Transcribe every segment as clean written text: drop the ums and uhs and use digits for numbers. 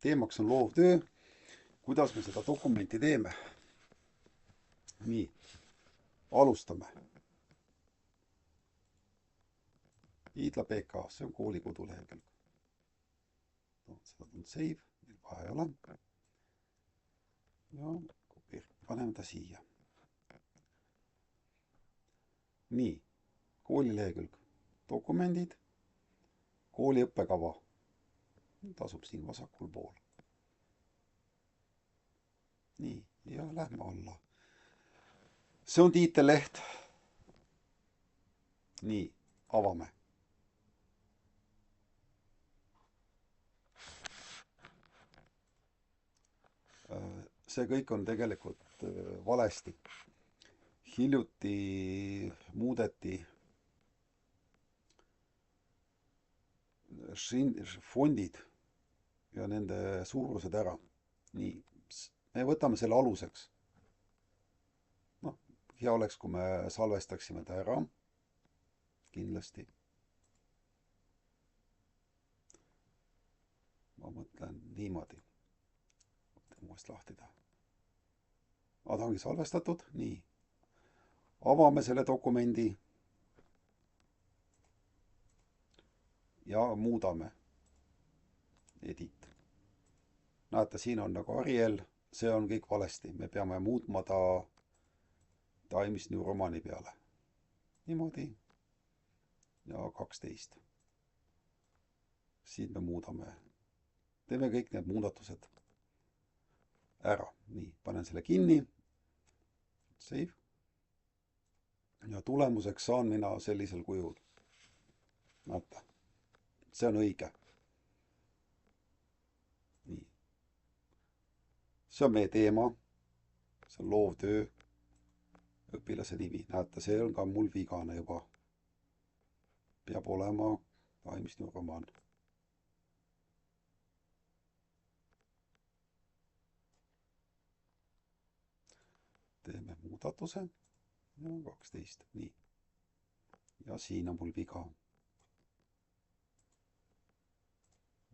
Teemaks on loovtöö. Kuidas me seda dokumenti teeme? Nii, alustame. Iidla PK, see on kooli kodulehekülg. Seda on save, meil vaja ei ole. Ja paneme ta siia. Nii, kooli lehekülg, dokumendid, kooli õppekava. Tasub siin vasakul pool. Nii, ja lähme alla. See on tiitelleht. Nii, avame. See kõik on tegelikult valesti. Hiljuti muudeti fondid ja nende suurused ära. Nii, me võtame selle aluseks. Noh, hea oleks, kui me salvestaksime ta ära. Kindlasti. Ma mõtlen niimoodi. Uuesti lahti teha. Ta ongi salvestatud. Nii. Avame selle dokumendi. Ja muudame. Edit. Näete, siin on nagu Ariel. See on kõik valesti. Me peame muutma ta Times New Romani peale. Niimoodi. Ja 12. Siin me muudame. Teeme kõik need muudatused ära. Nii, panen selle kinni. Save. Ja tulemuseks saan mina sellisel kujul. Näete. See on õige. Nii. See on meie teema. See on loovtöö. Õpilase nimi. Näete, see on ka mul vigane juba. Peab olema Times New Roman. Teeme muudatuse. Ja 12. Nii. Ja siin on mul viga.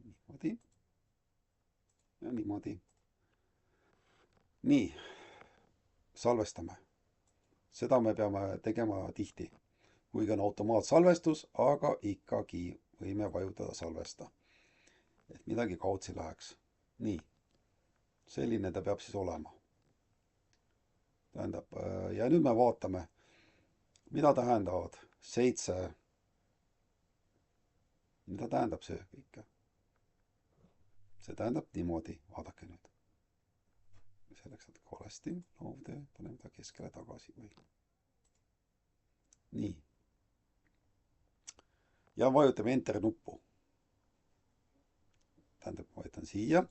Niimoodi. Ja niimoodi. Nii. Salvestame. Seda me peame tegema tihti. Kuigi on automaatsalvestus, aga ikkagi võime vajutada salvesta. Et midagi kaotsi läheks. Nii. Selline ta peab siis olema. Tähendab, ja nüüd me vaatame, mida tähendavad 7. Mida tähendab see kõike? See tähendab niimoodi. Vaadake nüüd. Selleks, et valesti loovtöö, paneme ta keskele tagasi või. Nii. Ja vajutame Enter nuppu. Tähendab, ma vajutan siia.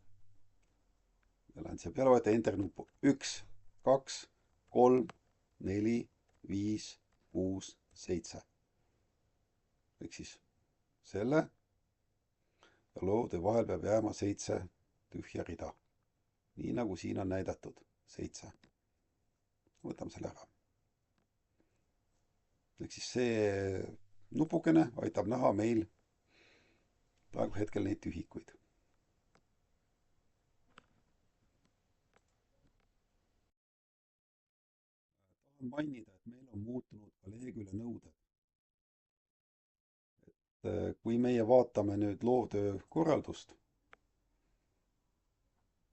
Ja lähen siia peale, vajutan Enter nuppu. 1, 2, 3, 4, 5, 6, 7. Ehk siis selle ja loovtöö vahel peab jääma 7 tühja rida. Nii nagu siin on näidatud. 7. Võtame selle ära. Ehk siis see nupukene aitab näha meil praegu hetkel neid tühikuid. Tahan mainida, et meil on muutunud ka lehekülje nõuded. Kui meie vaatame nüüd loovtöö korraldust,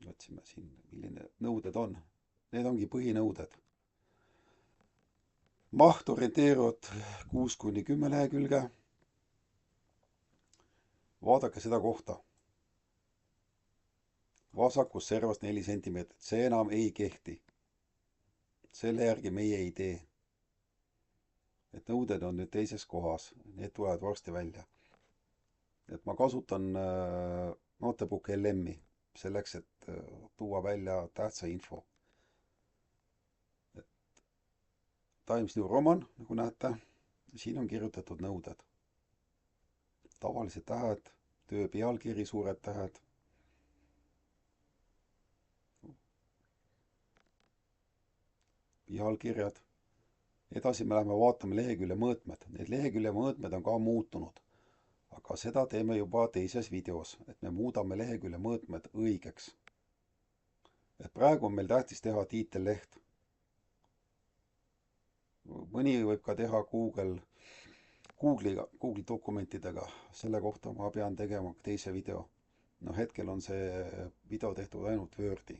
otsime siin, milline nõuded on. Need ongi põhinõuded. Maht orienteeruvad 6–10 lehekülge. Vaadake seda kohta. Vasakust servast 4 cm. See enam ei kehti. Selle järgi meie ei tee. Et nõuded on nüüd teises kohas. Need tulevad varsti välja. Et ma kasutan Notebook LM-i selleks, et tuua välja tähtsa info. Times New Roman, nagu näete, siin on kirjutatud nõuded. Tavalised tähed, töö pealkiri, suured tähed. Pealkirjad. Edasi me läheme vaatame lehekülje mõõtmed. Need lehekülje mõõtmed on ka muutunud. aga seda teeme juba teises videos, et me muudame lehekülje mõõtmed õigeks. Et praegu on meil tähtis teha tiitelleht. Mõni võib ka teha Google'i dokumentidega, selle kohta ma pean tegema teise video. No hetkel on see video tehtud ainult Wordi.